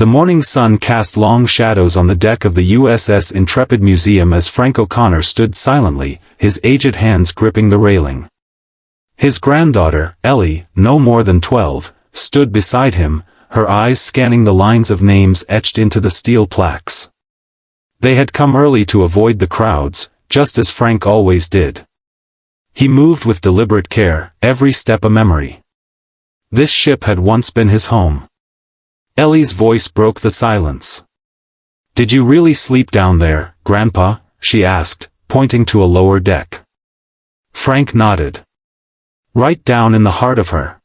The morning sun cast long shadows on the deck of the USS Intrepid Museum as Frank O'Connor stood silently, his aged hands gripping the railing. His granddaughter, Ellie, no more than 12, stood beside him, her eyes scanning the lines of names etched into the steel plaques. They had come early to avoid the crowds, just as Frank always did. He moved with deliberate care, every step a memory. This ship had once been his home. Ellie's voice broke the silence. "Did you really sleep down there, Grandpa?" she asked, pointing to a lower deck. Frank nodded. Right down in the heart of her.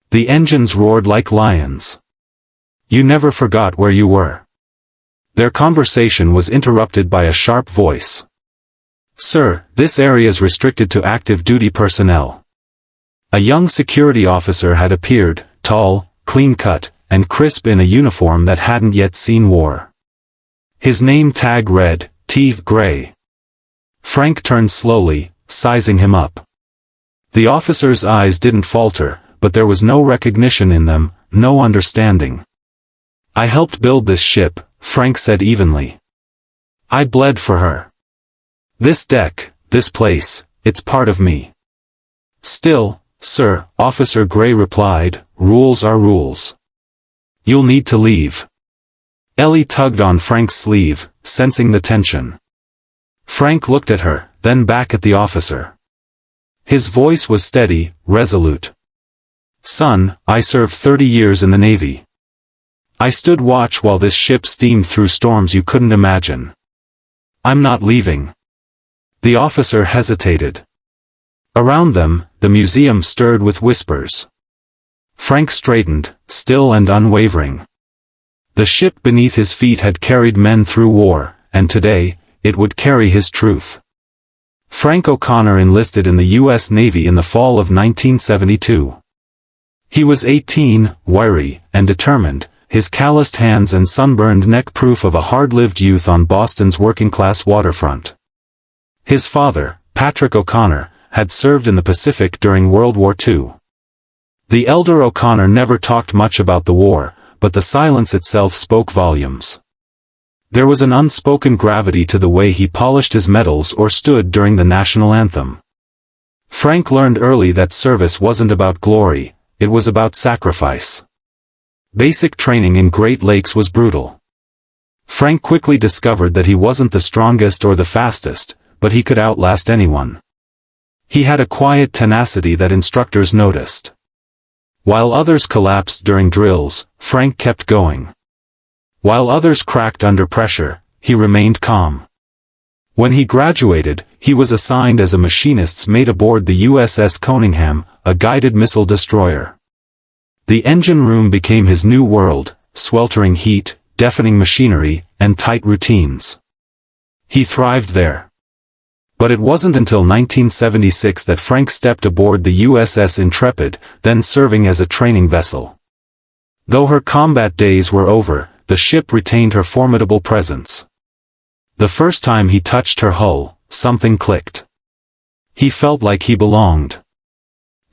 The engines roared like lions. "You never forgot where you were." Their conversation was interrupted by a sharp voice. "Sir, this area is restricted to active duty personnel." A young security officer had appeared, tall, clean-cut, and crisp in a uniform that hadn't yet seen war. His name tag read, T. Gray. Frank turned slowly, sizing him up. The officer's eyes didn't falter, but there was no recognition in them, no understanding. "I helped build this ship," Frank said evenly. "I bled for her. This deck, this place, it's part of me." "Still, sir," Officer Gray replied, "rules are rules. You'll need to leave." Ellie tugged on Frank's sleeve, sensing the tension. Frank looked at her, then back at the officer. His voice was steady, resolute. "Son, I served 30 years in the Navy. I stood watch while this ship steamed through storms you couldn't imagine. I'm not leaving." The officer hesitated. Around them, the museum stirred with whispers. Frank straightened, still and unwavering. The ship beneath his feet had carried men through war, and today, it would carry his truth. Frank O'Connor enlisted in the U.S. Navy in the fall of 1972. He was 18, wiry, and determined, his calloused hands and sunburned neck proof of a hard-lived youth on Boston's working-class waterfront. His father, Patrick O'Connor, had served in the Pacific during World War II. The elder O'Connor never talked much about the war, but the silence itself spoke volumes. There was an unspoken gravity to the way he polished his medals or stood during the national anthem. Frank learned early that service wasn't about glory, it was about sacrifice. Basic training in Great Lakes was brutal. Frank quickly discovered that he wasn't the strongest or the fastest, but he could outlast anyone. He had a quiet tenacity that instructors noticed. While others collapsed during drills, Frank kept going. While others cracked under pressure, he remained calm. When he graduated, he was assigned as a machinist's mate aboard the USS Conyngham, a guided missile destroyer. The engine room became his new world, sweltering heat, deafening machinery, and tight routines. He thrived there. But it wasn't until 1976 that Frank stepped aboard the USS Intrepid, then serving as a training vessel. Though her combat days were over, the ship retained her formidable presence. The first time he touched her hull, something clicked. He felt like he belonged.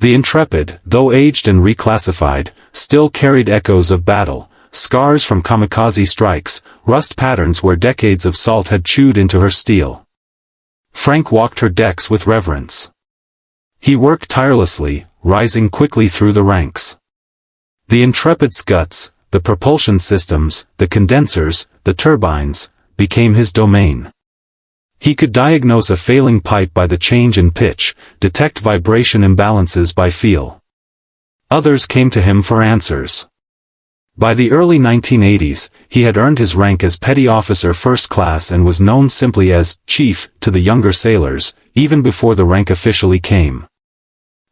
The Intrepid, though aged and reclassified, still carried echoes of battle, scars from kamikaze strikes, rust patterns where decades of salt had chewed into her steel. Frank walked her decks with reverence. He worked tirelessly, rising quickly through the ranks. The Intrepid's guts, the propulsion systems, the condensers, the turbines, became his domain. He could diagnose a failing pipe by the change in pitch, detect vibration imbalances by feel. Others came to him for answers. By the early 1980s, he had earned his rank as Petty Officer First Class and was known simply as Chief to the younger sailors, even before the rank officially came.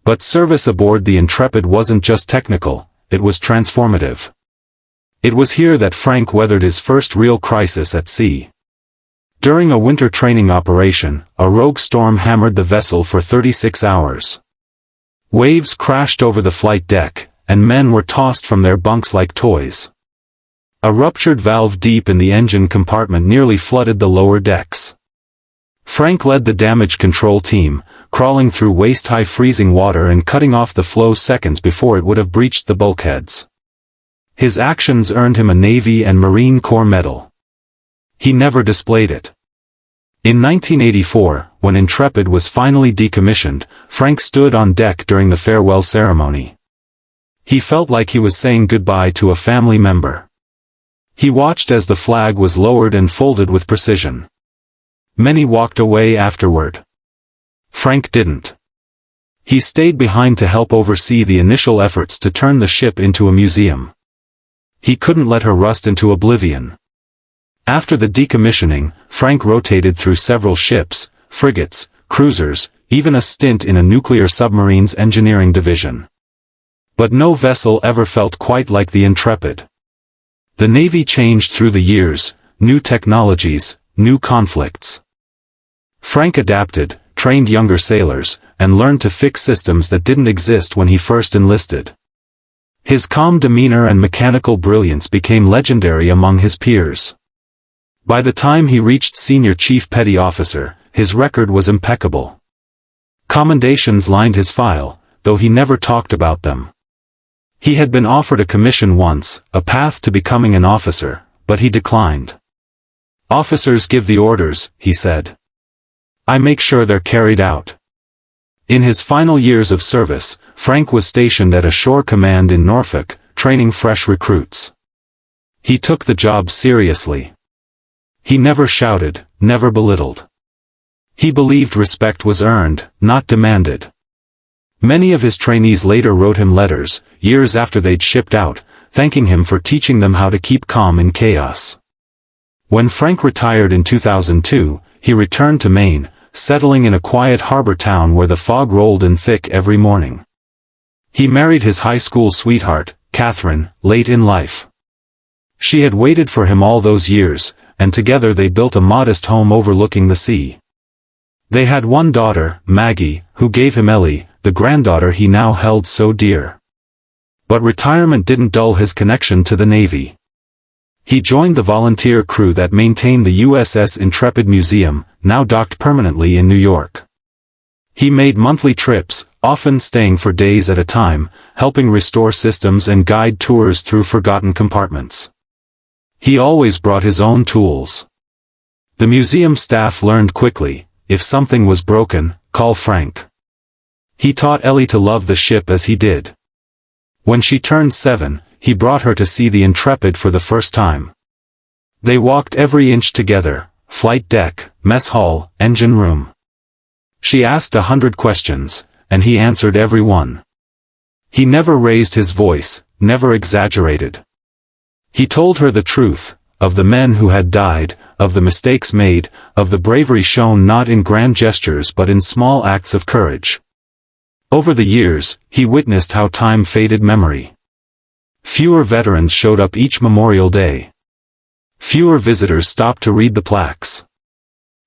But service aboard the Intrepid wasn't just technical, it was transformative. It was here that Frank weathered his first real crisis at sea. During a winter training operation, a rogue storm hammered the vessel for 36 hours. Waves crashed over the flight deck, and men were tossed from their bunks like toys. A ruptured valve deep in the engine compartment nearly flooded the lower decks. Frank led the damage control team, crawling through waist-high freezing water and cutting off the flow seconds before it would have breached the bulkheads. His actions earned him a Navy and Marine Corps medal. He never displayed it. In 1984, when Intrepid was finally decommissioned, Frank stood on deck during the farewell ceremony. He felt like he was saying goodbye to a family member. He watched as the flag was lowered and folded with precision. Many walked away afterward. Frank didn't. He stayed behind to help oversee the initial efforts to turn the ship into a museum. He couldn't let her rust into oblivion. After the decommissioning, Frank rotated through several ships, frigates, cruisers, even a stint in a nuclear submarines engineering division. But no vessel ever felt quite like the Intrepid. The Navy changed through the years, new technologies, new conflicts. Frank adapted, trained younger sailors, and learned to fix systems that didn't exist when he first enlisted. His calm demeanor and mechanical brilliance became legendary among his peers. By the time he reached Senior Chief Petty Officer, his record was impeccable. Commendations lined his file, though he never talked about them. He had been offered a commission once, a path to becoming an officer, but he declined. "Officers give the orders," he said. "I make sure they're carried out." In his final years of service, Frank was stationed at a shore command in Norfolk, training fresh recruits. He took the job seriously. He never shouted, never belittled. He believed respect was earned, not demanded. Many of his trainees later wrote him letters, years after they'd shipped out, thanking him for teaching them how to keep calm in chaos. When Frank retired in 2002, he returned to Maine, settling in a quiet harbor town where the fog rolled in thick every morning. He married his high school sweetheart, Catherine, late in life. She had waited for him all those years, and together they built a modest home overlooking the sea. They had one daughter, Maggie, who gave him Ellie, the granddaughter he now held so dear. But retirement didn't dull his connection to the Navy. He joined the volunteer crew that maintained the USS Intrepid Museum, now docked permanently in New York. He made monthly trips, often staying for days at a time, helping restore systems and guide tours through forgotten compartments. He always brought his own tools. The museum staff learned quickly, if something was broken, call Frank. He taught Ellie to love the ship as he did. When she turned 7, he brought her to see the Intrepid for the first time. They walked every inch together, flight deck, mess hall, engine room. She asked 100 questions, and he answered every one. He never raised his voice, never exaggerated. He told her the truth, of the men who had died, of the mistakes made, of the bravery shown not in grand gestures but in small acts of courage. Over the years, he witnessed how time faded memory. Fewer veterans showed up each Memorial Day. Fewer visitors stopped to read the plaques.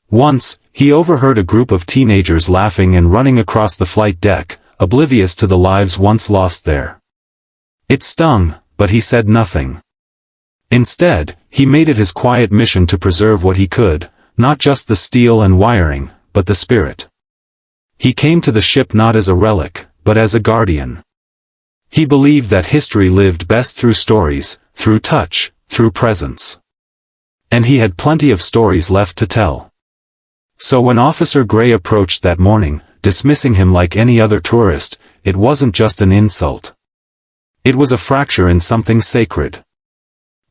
Once, he overheard a group of teenagers laughing and running across the flight deck, oblivious to the lives once lost there. It stung, but he said nothing. Instead, he made it his quiet mission to preserve what he could, not just the steel and wiring, but the spirit. He came to the ship not as a relic, but as a guardian. He believed that history lived best through stories, through touch, through presence. And he had plenty of stories left to tell. So when Officer Gray approached that morning, dismissing him like any other tourist, it wasn't just an insult. It was a fracture in something sacred.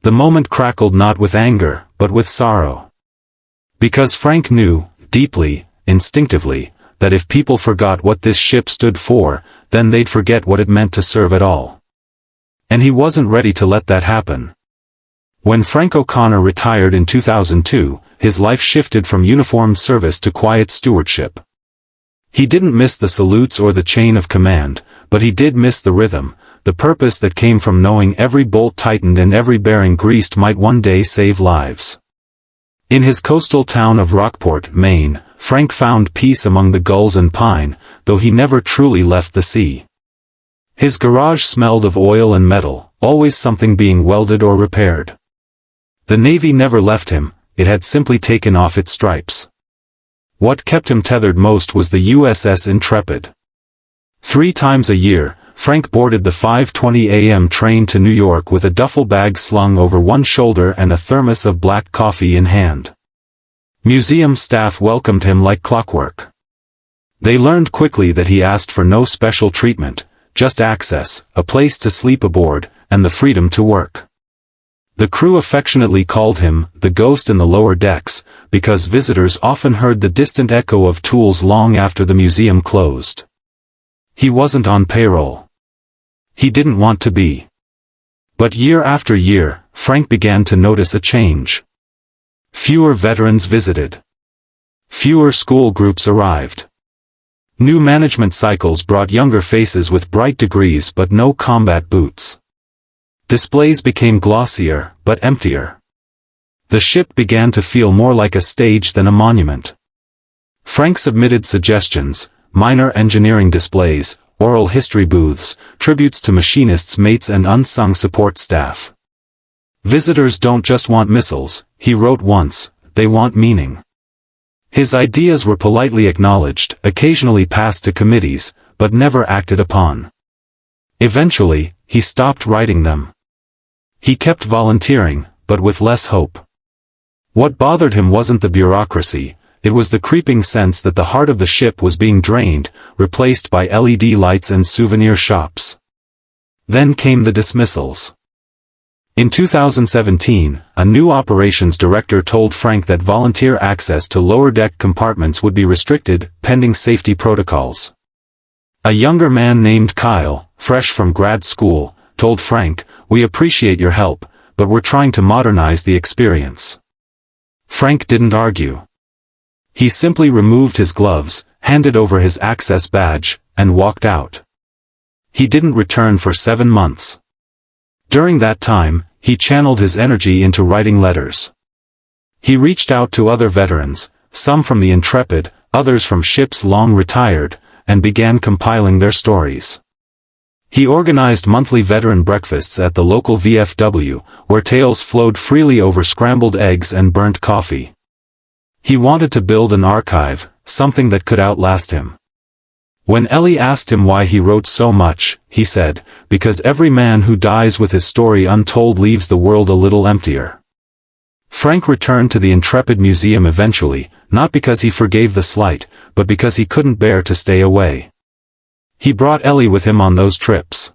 The moment crackled not with anger, but with sorrow. Because Frank knew, deeply, instinctively, that if people forgot what this ship stood for, then they'd forget what it meant to serve at all. And he wasn't ready to let that happen. When Frank O'Connor retired in 2002, his life shifted from uniformed service to quiet stewardship. He didn't miss the salutes or the chain of command, but he did miss the rhythm, the purpose that came from knowing every bolt tightened and every bearing greased might one day save lives. In his coastal town of Rockport, Maine, Frank found peace among the gulls and pine, though he never truly left the sea. His garage smelled of oil and metal, always something being welded or repaired. The Navy never left him, it had simply taken off its stripes. What kept him tethered most was the USS Intrepid. 3 times a year, Frank boarded the 5:20 a.m. train to New York with a duffel bag slung over one shoulder and a thermos of black coffee in hand. Museum staff welcomed him like clockwork. They learned quickly that he asked for no special treatment, just access, a place to sleep aboard, and the freedom to work. The crew affectionately called him the ghost in the lower decks, because visitors often heard the distant echo of tools long after the museum closed. He wasn't on payroll. He didn't want to be. But year after year, Frank began to notice a change. Fewer veterans visited. Fewer school groups arrived. New management cycles brought younger faces with bright degrees but no combat boots. Displays became glossier, but emptier. The ship began to feel more like a stage than a monument. Frank submitted suggestions: minor engineering displays, oral history booths, tributes to machinists' mates and unsung support staff. Visitors don't just want missiles, he wrote once, they want meaning. His ideas were politely acknowledged, occasionally passed to committees, but never acted upon. Eventually, he stopped writing them. He kept volunteering, but with less hope. What bothered him wasn't the bureaucracy, it was the creeping sense that the heart of the ship was being drained, replaced by LED lights and souvenir shops. Then came the dismissals. In 2017, a new operations director told Frank that volunteer access to lower deck compartments would be restricted, pending safety protocols. A younger man named Kyle, fresh from grad school, told Frank, "We appreciate your help, but we're trying to modernize the experience." Frank didn't argue. He simply removed his gloves, handed over his access badge, and walked out. He didn't return for 7 months. During that time, he channeled his energy into writing letters. He reached out to other veterans, some from the Intrepid, others from ships long retired, and began compiling their stories. He organized monthly veteran breakfasts at the local VFW, where tales flowed freely over scrambled eggs and burnt coffee. He wanted to build an archive, something that could outlast him. When Ellie asked him why he wrote so much, he said, "Because every man who dies with his story untold leaves the world a little emptier." Frank returned to the Intrepid Museum eventually, not because he forgave the slight, but because he couldn't bear to stay away. He brought Ellie with him on those trips.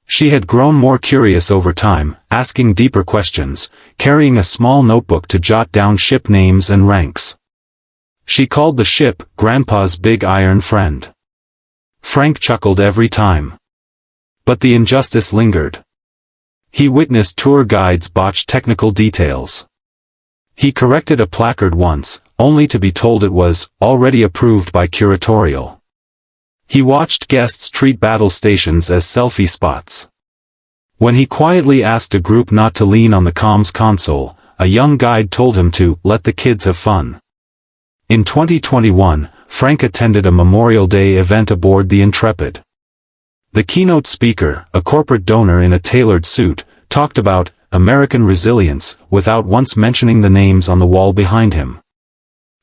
She had grown more curious over time, asking deeper questions, carrying a small notebook to jot down ship names and ranks. She called the ship Grandpa's Big Iron Friend. Frank chuckled every time. But the injustice lingered. He witnessed tour guides botch technical details. He corrected a placard once, only to be told it was already approved by curatorial. He watched guests treat battle stations as selfie spots. When he quietly asked a group not to lean on the comms console, a young guide told him to let the kids have fun. In 2021, Frank attended a Memorial Day event aboard the Intrepid. The keynote speaker, a corporate donor in a tailored suit, talked about American resilience without once mentioning the names on the wall behind him.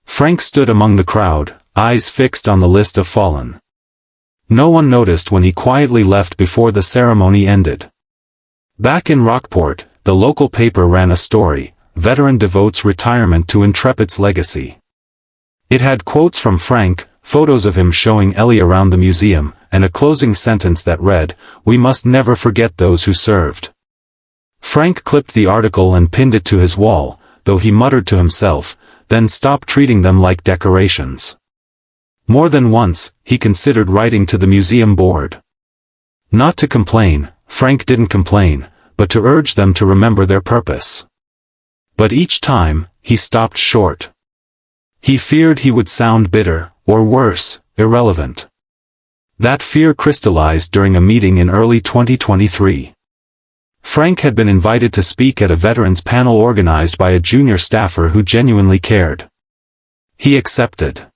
Frank stood among the crowd, eyes fixed on the list of fallen. No one noticed when he quietly left before the ceremony ended. Back in Rockport, the local paper ran a story, "Veteran Devotes Retirement to Intrepid's Legacy." It had quotes from Frank, photos of him showing Ellie around the museum, and a closing sentence that read, "We must never forget those who served." Frank clipped the article and pinned it to his wall, though he muttered to himself, then stopped treating them like decorations. More than once, he considered writing to the museum board. Not to complain, Frank didn't complain, but to urge them to remember their purpose. But each time, he stopped short. He feared he would sound bitter, or worse, irrelevant. That fear crystallized during a meeting in early 2023. Frank had been invited to speak at a veterans panel organized by a junior staffer who genuinely cared. He accepted.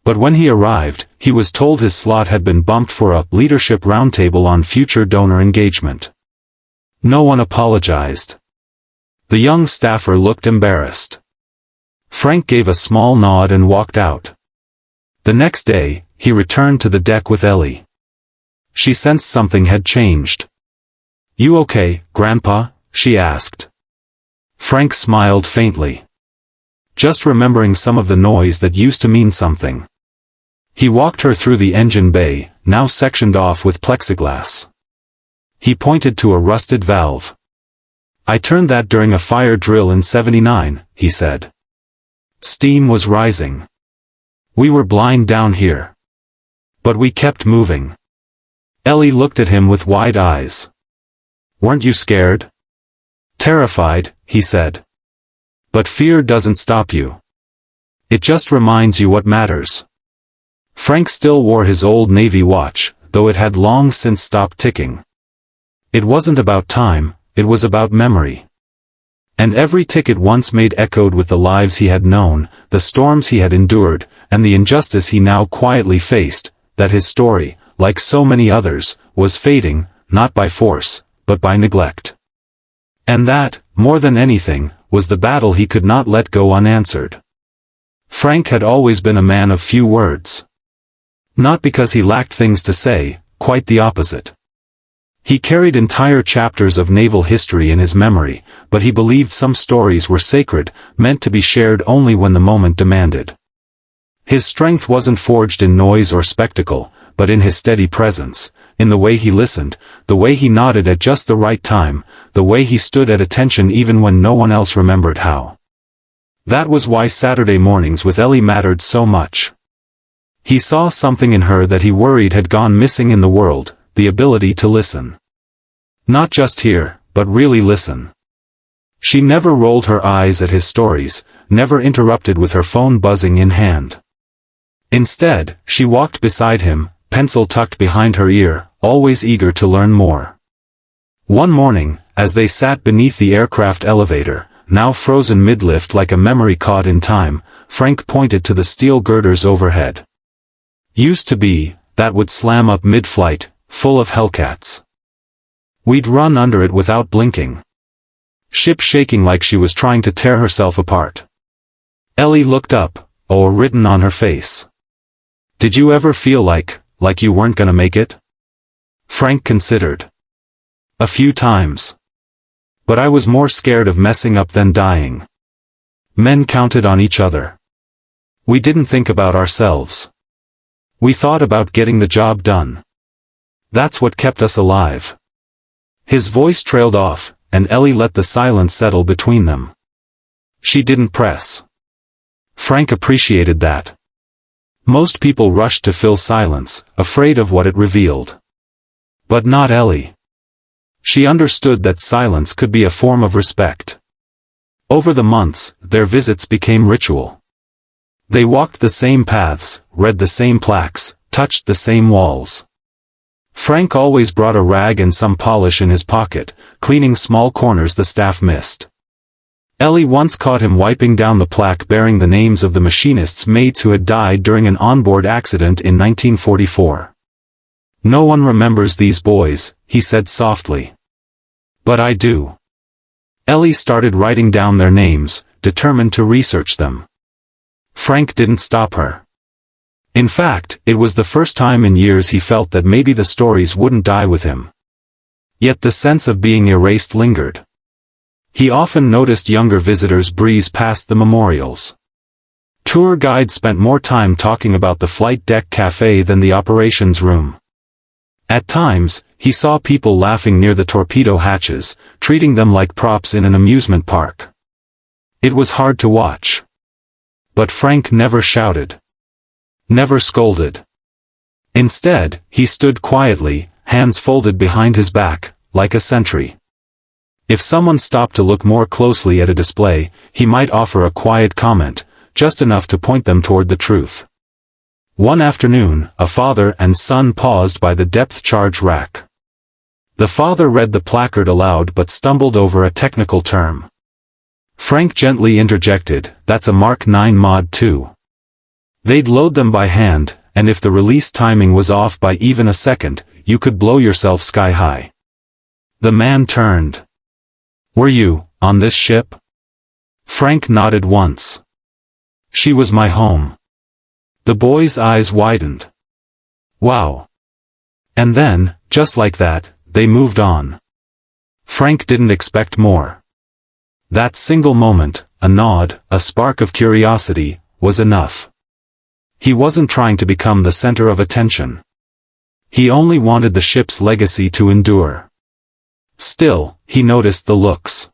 But when he arrived, he was told his slot had been bumped for a leadership roundtable on future donor engagement. No one apologized. The young staffer looked embarrassed. Frank gave a small nod and walked out. The next day, he returned to the deck with Ellie. She sensed something had changed. "You okay, Grandpa?" she asked. Frank smiled faintly. Just remembering some of the noise that used to mean something. He walked her through the engine bay, now sectioned off with plexiglass. He pointed to a rusted valve. "I turned that during a fire drill in '79, he said. Steam was rising. We were blind down here. But we kept moving." Ellie looked at him with wide eyes. "Weren't you scared?" "Terrified," he said. "But fear doesn't stop you. It just reminds you what matters." Frank still wore his old Navy watch, though it had long since stopped ticking. It wasn't about time, it was about memory. And every tick it once made echoed with the lives he had known, the storms he had endured, and the injustice he now quietly faced, that his story, like so many others, was fading, not by force, but by neglect. And that, more than anything, was the battle he could not let go unanswered. Frank had always been a man of few words. Not because he lacked things to say, quite the opposite. He carried entire chapters of naval history in his memory, but he believed some stories were sacred, meant to be shared only when the moment demanded. His strength wasn't forged in noise or spectacle, but in his steady presence, in the way he listened, the way he nodded at just the right time, the way he stood at attention even when no one else remembered how. That was why Saturday mornings with Ellie mattered so much. He saw something in her that he worried had gone missing in the world, the ability to listen. Not just hear, but really listen. She never rolled her eyes at his stories, never interrupted with her phone buzzing in hand. Instead, she walked beside him, pencil tucked behind her ear, always eager to learn more. One morning, as they sat beneath the aircraft elevator, now frozen mid-lift like a memory caught in time, Frank pointed to the steel girders overhead. "Used to be, that would slam up mid-flight, full of Hellcats. We'd run under it without blinking. Ship shaking like she was trying to tear herself apart." Ellie looked up, awe written on her face. "Did you ever feel like you weren't gonna make it?" Frank considered. "A few times. But I was more scared of messing up than dying. Men counted on each other. We didn't think about ourselves. We thought about getting the job done. That's what kept us alive." His voice trailed off, and Ellie let the silence settle between them. She didn't press. Frank appreciated that. Most people rushed to fill silence, afraid of what it revealed. But not Ellie. She understood that silence could be a form of respect. Over the months, their visits became ritual. They walked the same paths, read the same plaques, touched the same walls. Frank always brought a rag and some polish in his pocket, cleaning small corners the staff missed. Ellie once caught him wiping down the plaque bearing the names of the machinist's mates who had died during an onboard accident in 1944. "No one remembers these boys," he said softly. "But I do." Ellie started writing down their names, determined to research them. Frank didn't stop her. In fact, it was the first time in years he felt that maybe the stories wouldn't die with him. Yet the sense of being erased lingered. He often noticed younger visitors breeze past the memorials. Tour guides spent more time talking about the flight deck cafe than the operations room. At times, he saw people laughing near the torpedo hatches, treating them like props in an amusement park. It was hard to watch. But Frank never shouted. Never scolded. Instead, he stood quietly, hands folded behind his back, like a sentry. If someone stopped to look more closely at a display, he might offer a quiet comment, just enough to point them toward the truth. One afternoon, a father and son paused by the depth charge rack. The father read the placard aloud but stumbled over a technical term. Frank gently interjected, "That's a Mark 9 Mod 2. They'd load them by hand, and if the release timing was off by even a second, you could blow yourself sky high." The man turned. "Were you, on this ship?" Frank nodded once. "She was my home." The boy's eyes widened. "Wow. And then, just like that, they moved on. Frank didn't expect more. That single moment, a nod, a spark of curiosity, was enough. He wasn't trying to become the center of attention. He only wanted the ship's legacy to endure. Still, he noticed the looks.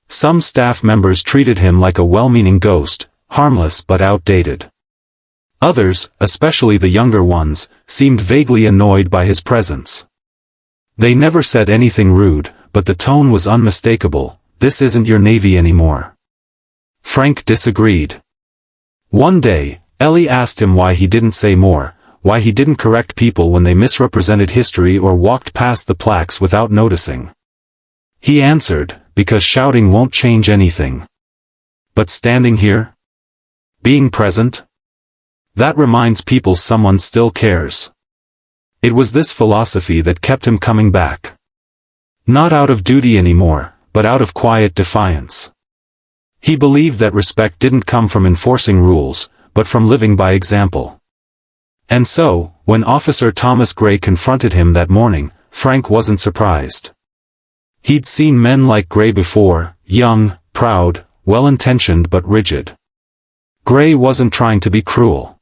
Some staff members treated him like a well-meaning ghost, harmless but outdated. Others, especially the younger ones, seemed vaguely annoyed by his presence. They never said anything rude, but the tone was unmistakable. This isn't your Navy anymore. Frank disagreed. One day, Ellie asked him why he didn't say more, why he didn't correct people when they misrepresented history or walked past the plaques without noticing. He answered, because shouting won't change anything. But standing here? Being present? That reminds people someone still cares. It was this philosophy that kept him coming back. Not out of duty anymore, but out of quiet defiance. He believed that respect didn't come from enforcing rules, but from living by example. And so, when Officer Thomas Gray confronted him that morning, Frank wasn't surprised. He'd seen men like Gray before, young, proud, well-intentioned but rigid. Gray wasn't trying to be cruel.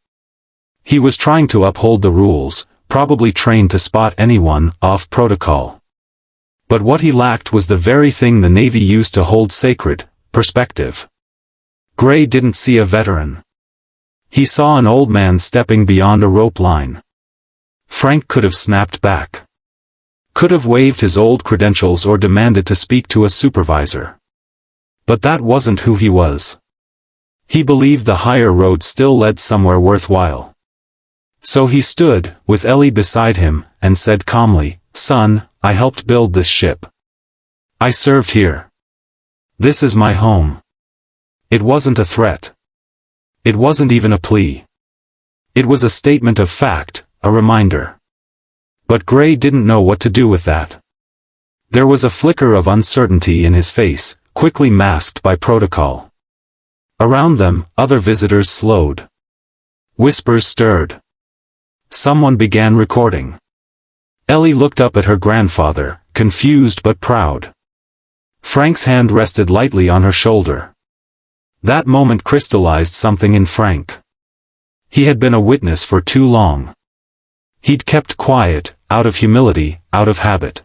He was trying to uphold the rules, probably trained to spot anyone off protocol. But what he lacked was the very thing the Navy used to hold sacred, perspective. Gray didn't see a veteran. He saw an old man stepping beyond a rope line. Frank could have snapped back. Could have waved his old credentials or demanded to speak to a supervisor. But that wasn't who he was. He believed the higher road still led somewhere worthwhile. So he stood, with Ellie beside him, and said calmly, "Son, I helped build this ship. I served here. This is my home." It wasn't a threat. It wasn't even a plea. It was a statement of fact, a reminder. But Gray didn't know what to do with that. There was a flicker of uncertainty in his face, quickly masked by protocol. Around them, other visitors slowed. Whispers stirred. Someone began recording. Ellie looked up at her grandfather, confused but proud. Frank's hand rested lightly on her shoulder. That moment crystallized something in Frank. He had been a witness for too long. He'd kept quiet, out of humility, out of habit.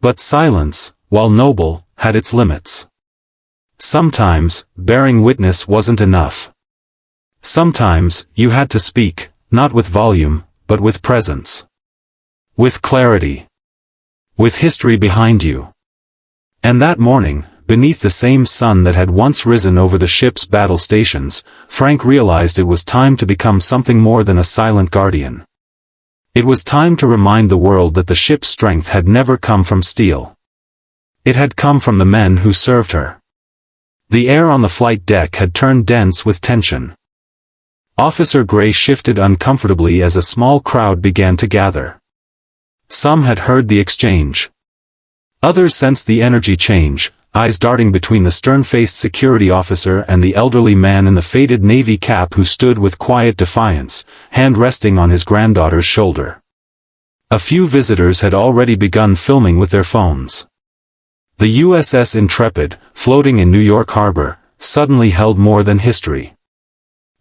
But silence, while noble, had its limits. Sometimes, bearing witness wasn't enough. Sometimes, you had to speak, not with volume, but with presence. With clarity. With history behind you. And that morning, beneath the same sun that had once risen over the ship's battle stations, Frank realized it was time to become something more than a silent guardian. It was time to remind the world that the ship's strength had never come from steel. It had come from the men who served her. The air on the flight deck had turned dense with tension. Officer Gray shifted uncomfortably as a small crowd began to gather. Some had heard the exchange. Others sensed the energy change, eyes darting between the stern-faced security officer and the elderly man in the faded Navy cap who stood with quiet defiance, hand resting on his granddaughter's shoulder. A few visitors had already begun filming with their phones. The USS Intrepid, floating in New York Harbor, suddenly held more than history.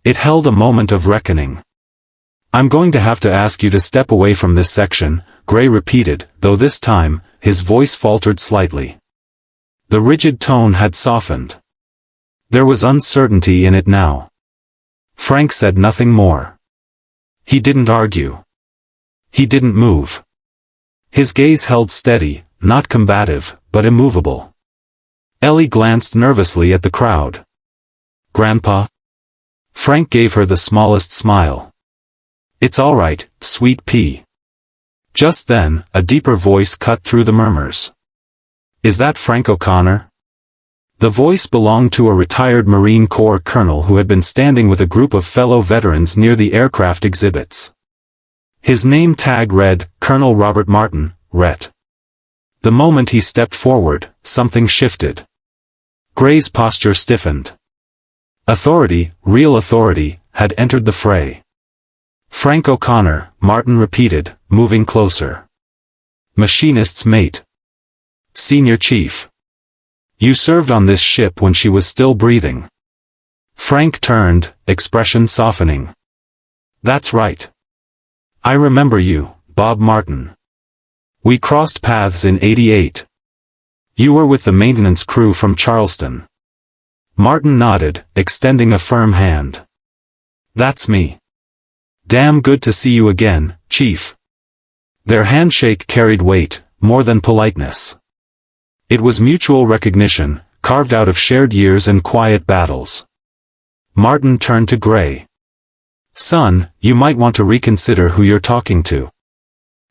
It held a moment of reckoning. "I'm going to have to ask you to step away from this section," Gray repeated, though this time, his voice faltered slightly. The rigid tone had softened. There was uncertainty in it now. Frank said nothing more. He didn't argue. He didn't move. His gaze held steady, not combative, but immovable. Ellie glanced nervously at the crowd. "Grandpa?" Frank gave her the smallest smile. "It's all right, sweet pea." Just then, a deeper voice cut through the murmurs. "Is that Frank O'Connor?" The voice belonged to a retired Marine Corps colonel who had been standing with a group of fellow veterans near the aircraft exhibits. His name tag read, Colonel Robert Martin, Ret. The moment he stepped forward, something shifted. Gray's posture stiffened. Authority, real authority, had entered the fray. Frank O'Connor, Martin repeated, moving closer. Machinist's mate. Senior Chief. You served on this ship when she was still breathing. Frank turned, expression softening. That's right. I remember you, Bob Martin. We crossed paths in '88. You were with the maintenance crew from Charleston. Martin nodded, extending a firm hand. That's me. Damn good to see you again, Chief. Their handshake carried weight, more than politeness. It was mutual recognition, carved out of shared years and quiet battles. Martin turned to Gray. Son, you might want to reconsider who you're talking to.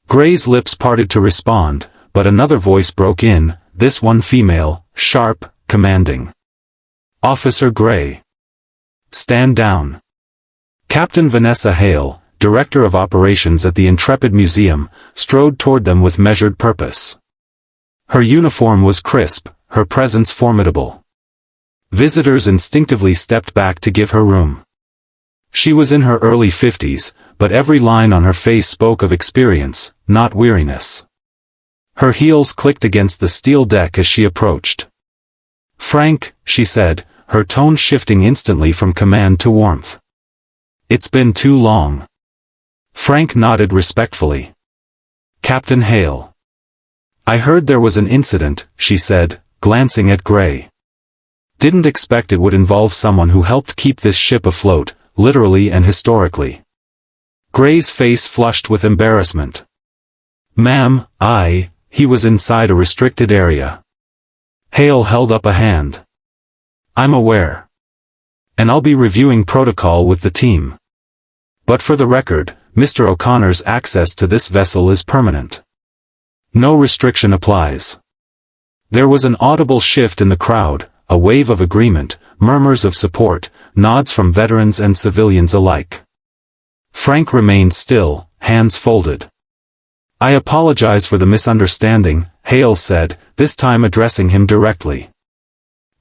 Gray's lips parted to respond, but another voice broke in, this one female, sharp, commanding. Officer Gray. Stand down. Captain Vanessa Hale, Director of Operations at the Intrepid Museum, strode toward them with measured purpose. Her uniform was crisp, her presence formidable. Visitors instinctively stepped back to give her room. She was in her early 50s, but every line on her face spoke of experience, not weariness. Her heels clicked against the steel deck as she approached. Frank, she said, her tone shifting instantly from command to warmth. It's been too long. Frank nodded respectfully. Captain Hale. I heard there was an incident, she said, glancing at Gray. Didn't expect it would involve someone who helped keep this ship afloat, literally and historically. Gray's face flushed with embarrassment. Ma'am, he was inside a restricted area. Hale held up a hand. I'm aware. And I'll be reviewing protocol with the team. But for the record, Mr. O'Connor's access to this vessel is permanent. No restriction applies. There was an audible shift in the crowd, a wave of agreement, murmurs of support, nods from veterans and civilians alike. Frank remained still, hands folded. I apologize for the misunderstanding, Hale said, this time addressing him directly.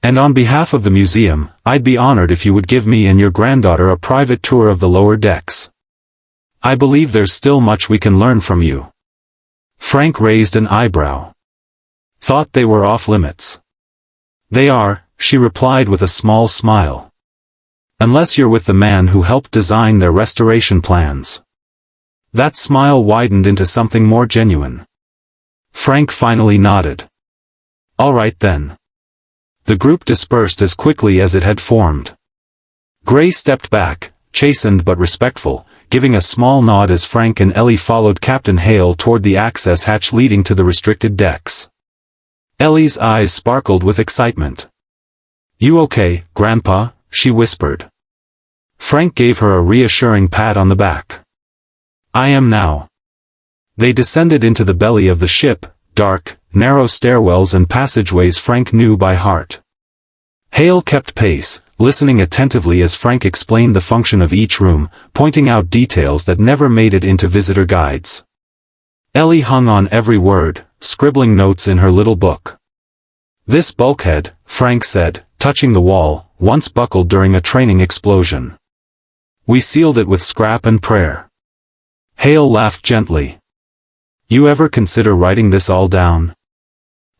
And on behalf of the museum, I'd be honored if you would give me and your granddaughter a private tour of the lower decks. I believe there's still much we can learn from you. Frank raised an eyebrow. Thought they were off limits. They are, she replied with a small smile. Unless you're with the man who helped design their restoration plans. That smile widened into something more genuine. Frank finally nodded. All right then. The group dispersed as quickly as it had formed. Gray stepped back, chastened but respectful, giving a small nod as Frank and Ellie followed Captain Hale toward the access hatch leading to the restricted decks. Ellie's eyes sparkled with excitement. You okay, Grandpa? She whispered. Frank gave her a reassuring pat on the back. I am now. They descended into the belly of the ship, dark, narrow stairwells and passageways Frank knew by heart. Hale kept pace, listening attentively as Frank explained the function of each room, pointing out details that never made it into visitor guides. Ellie hung on every word, scribbling notes in her little book. This bulkhead, Frank said, touching the wall, once buckled during a training explosion. We sealed it with scrap and prayer. Hale laughed gently. You ever consider writing this all down?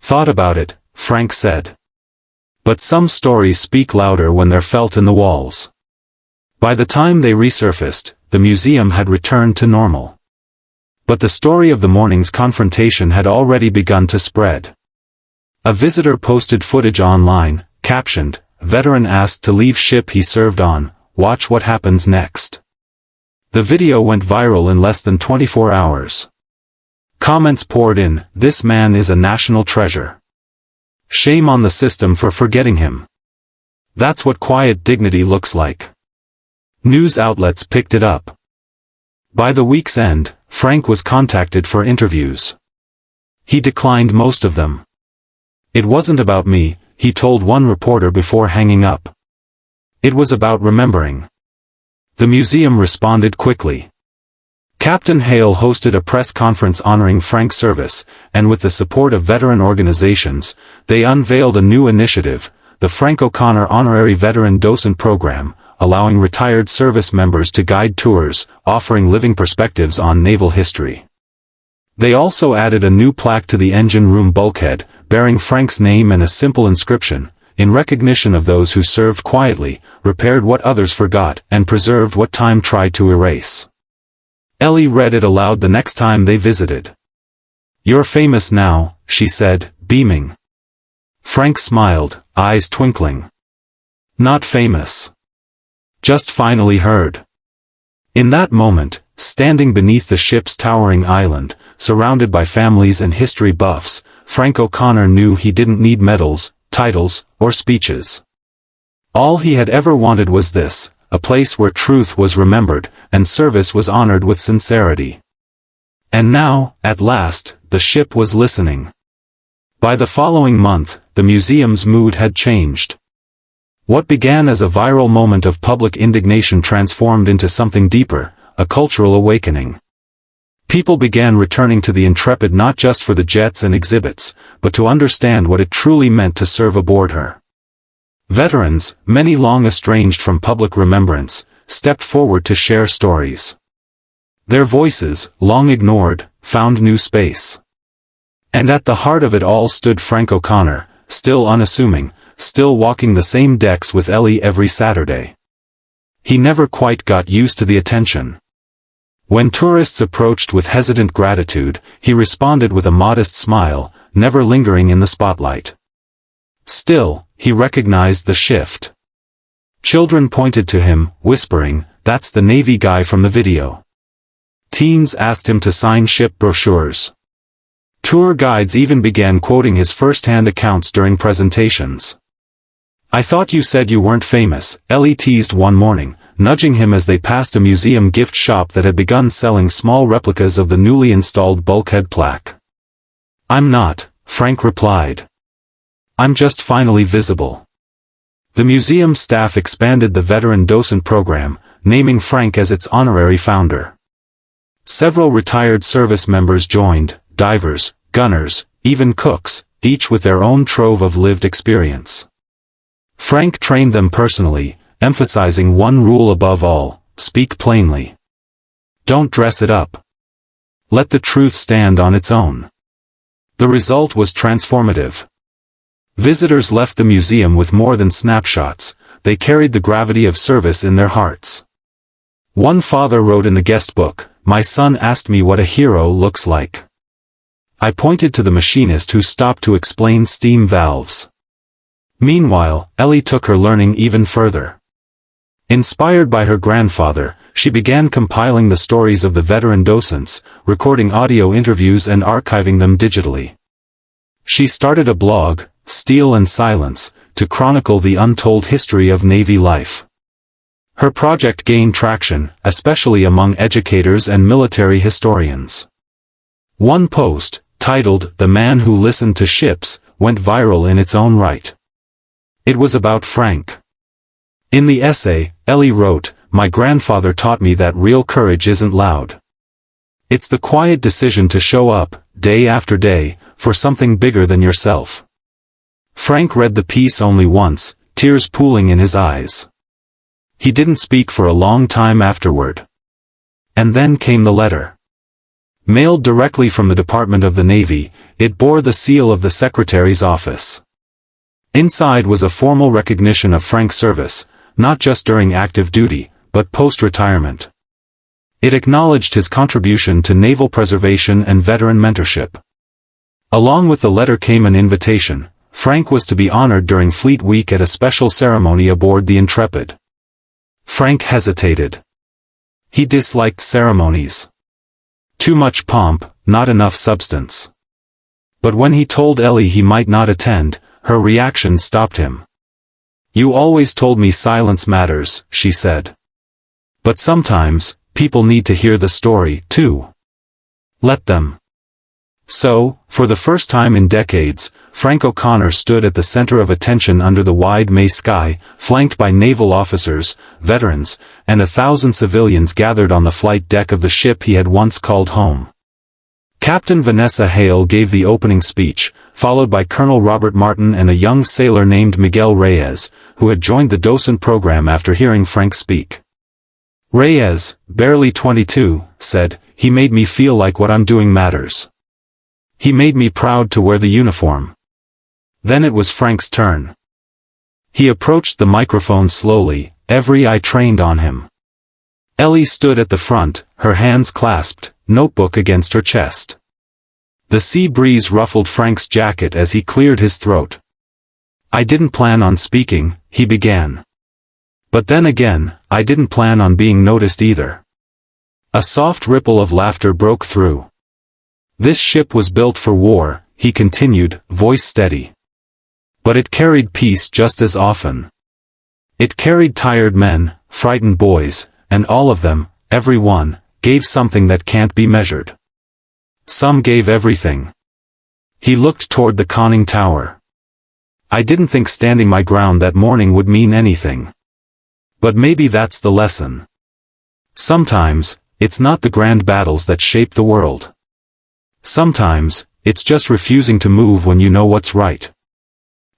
Thought about it, Frank said. But some stories speak louder when they're felt in the walls. By the time they resurfaced, the museum had returned to normal. But the story of the morning's confrontation had already begun to spread. A visitor posted footage online, captioned, "Veteran asked to leave ship he served on, watch what happens next." The video went viral in less than 24 hours. Comments poured in, "This man is a national treasure. Shame on the system for forgetting him. That's what quiet dignity looks like." News outlets picked it up. By the week's end, Frank was contacted for interviews. He declined most of them. It wasn't about me, he told one reporter before hanging up. It was about remembering. The museum responded quickly. Captain Hale hosted a press conference honoring Frank's service, and with the support of veteran organizations, they unveiled a new initiative, the Frank O'Connor Honorary Veteran Docent Program, allowing retired service members to guide tours, offering living perspectives on naval history. They also added a new plaque to the engine room bulkhead, bearing Frank's name and a simple inscription, in recognition of those who served quietly, repaired what others forgot, and preserved what time tried to erase. Ellie read it aloud the next time they visited. "You're famous now," she said, beaming. Frank smiled, eyes twinkling. "Not famous. Just finally heard." In that moment, standing beneath the ship's towering island, surrounded by families and history buffs, Frank O'Connor knew he didn't need medals, titles, or speeches. All he had ever wanted was this, a place where truth was remembered, and service was honored with sincerity. And now, at last, the ship was listening. By the following month, the museum's mood had changed. What began as a viral moment of public indignation transformed into something deeper, a cultural awakening. People began returning to the Intrepid not just for the jets and exhibits, but to understand what it truly meant to serve aboard her. Veterans, many long estranged from public remembrance, stepped forward to share stories. Their voices, long ignored, found new space. And at the heart of it all stood Frank O'Connor, still unassuming, still walking the same decks with Ellie every Saturday. He never quite got used to the attention. When tourists approached with hesitant gratitude, he responded with a modest smile, never lingering in the spotlight. Still, he recognized the shift. Children pointed to him, whispering, "That's the Navy guy from the video." Teens asked him to sign ship brochures. Tour guides even began quoting his first-hand accounts during presentations. "I thought you said you weren't famous," Ellie teased one morning, nudging him as they passed a museum gift shop that had begun selling small replicas of the newly installed bulkhead plaque. "I'm not," Frank replied. "I'm just finally visible." The museum staff expanded the veteran docent program, naming Frank as its honorary founder. Several retired service members joined, divers, gunners, even cooks, each with their own trove of lived experience. Frank trained them personally, emphasizing one rule above all: speak plainly. Don't dress it up. Let the truth stand on its own. The result was transformative. Visitors left the museum with more than snapshots, they carried the gravity of service in their hearts. One father wrote in the guest book, "My son asked me what a hero looks like. I pointed to the machinist who stopped to explain steam valves." Meanwhile, Ellie took her learning even further. Inspired by her grandfather, she began compiling the stories of the veteran docents, recording audio interviews and archiving them digitally. She started a blog, Steel and Silence, to chronicle the untold history of Navy life. Her project gained traction, especially among educators and military historians. One post, titled "The Man Who Listened to Ships," went viral in its own right. It was about Frank. In the essay, Ellie wrote, "My grandfather taught me that real courage isn't loud. It's the quiet decision to show up, day after day, for something bigger than yourself." Frank read the piece only once, tears pooling in his eyes. He didn't speak for a long time afterward. And then came the letter. Mailed directly from the Department of the Navy, it bore the seal of the Secretary's office. Inside was a formal recognition of Frank's service, not just during active duty, but post-retirement. It acknowledged his contribution to naval preservation and veteran mentorship. Along with the letter came an invitation. Frank was to be honored during Fleet Week at a special ceremony aboard the Intrepid. Frank hesitated. He disliked ceremonies. Too much pomp, not enough substance. But when he told Ellie he might not attend, her reaction stopped him. "You always told me silence matters," she said. "But sometimes, people need to hear the story, too. Let them." So, for the first time in decades, Frank O'Connor stood at the center of attention under the wide May sky, flanked by naval officers, veterans, and 1,000 civilians gathered on the flight deck of the ship he had once called home. Captain Vanessa Hale gave the opening speech, followed by Colonel Robert Martin and a young sailor named Miguel Reyes, who had joined the docent program after hearing Frank speak. Reyes, barely 22, said, "He made me feel like what I'm doing matters. He made me proud to wear the uniform." Then it was Frank's turn. He approached the microphone slowly, every eye trained on him. Ellie stood at the front, her hands clasped, notebook against her chest. The sea breeze ruffled Frank's jacket as he cleared his throat. "I didn't plan on speaking," he began. "But then again, I didn't plan on being noticed either." A soft ripple of laughter broke through. "This ship was built for war," he continued, voice steady. "But it carried peace just as often. It carried tired men, frightened boys, and all of them, every one, gave something that can't be measured. Some gave everything." He looked toward the conning tower. "I didn't think standing my ground that morning would mean anything. But maybe that's the lesson. Sometimes, it's not the grand battles that shape the world. Sometimes, it's just refusing to move when you know what's right."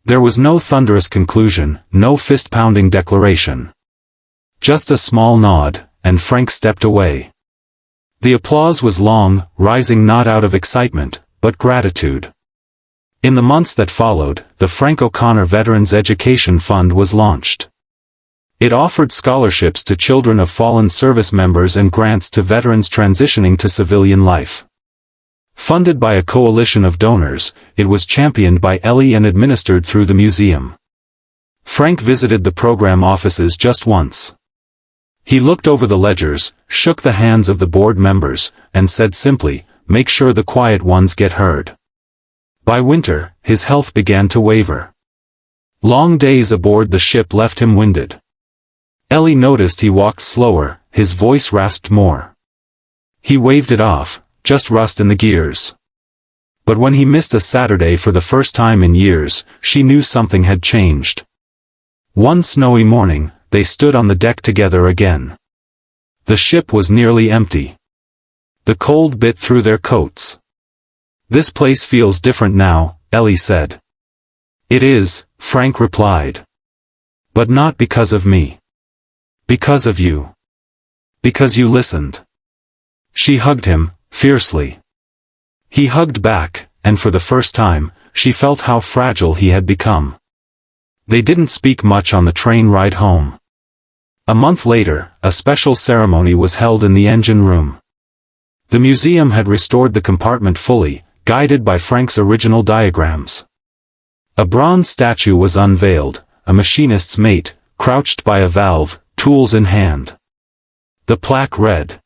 There was no thunderous conclusion, no fist-pounding declaration. Just a small nod, and Frank stepped away. The applause was long, rising not out of excitement, but gratitude. In the months that followed, the Frank O'Connor Veterans Education Fund was launched. It offered scholarships to children of fallen service members and grants to veterans transitioning to civilian life. Funded by a coalition of donors, it was championed by Ellie and administered through the museum. Frank visited the program offices just once. He looked over the ledgers, shook the hands of the board members, and said simply, "Make sure the quiet ones get heard." By winter, his health began to waver. Long days aboard the ship left him winded. Ellie noticed he walked slower, his voice rasped more. He waved it off, just rust in the gears. But when he missed a Saturday for the first time in years, she knew something had changed. One snowy morning, they stood on the deck together again. The ship was nearly empty. The cold bit through their coats. "This place feels different now," Ellie said. "It is," Frank replied. "But not because of me. Because of you. Because you listened." She hugged him, fiercely. He hugged back, and for the first time, she felt how fragile he had become. They didn't speak much on the train ride home. A month later, a special ceremony was held in the engine room. The museum had restored the compartment fully, guided by Frank's original diagrams. A bronze statue was unveiled, a machinist's mate, crouched by a valve, tools in hand. The plaque read,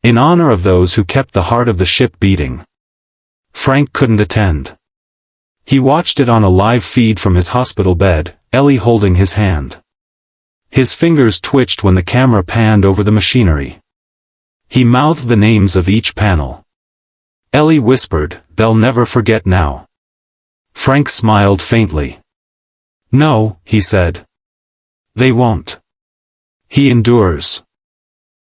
"In honor of those who kept the heart of the ship beating." Frank couldn't attend. He watched it on a live feed from his hospital bed, Ellie holding his hand. His fingers twitched when the camera panned over the machinery. He mouthed the names of each panel. Ellie whispered, "They'll never forget now." Frank smiled faintly. "No," he said. "They won't." He endures.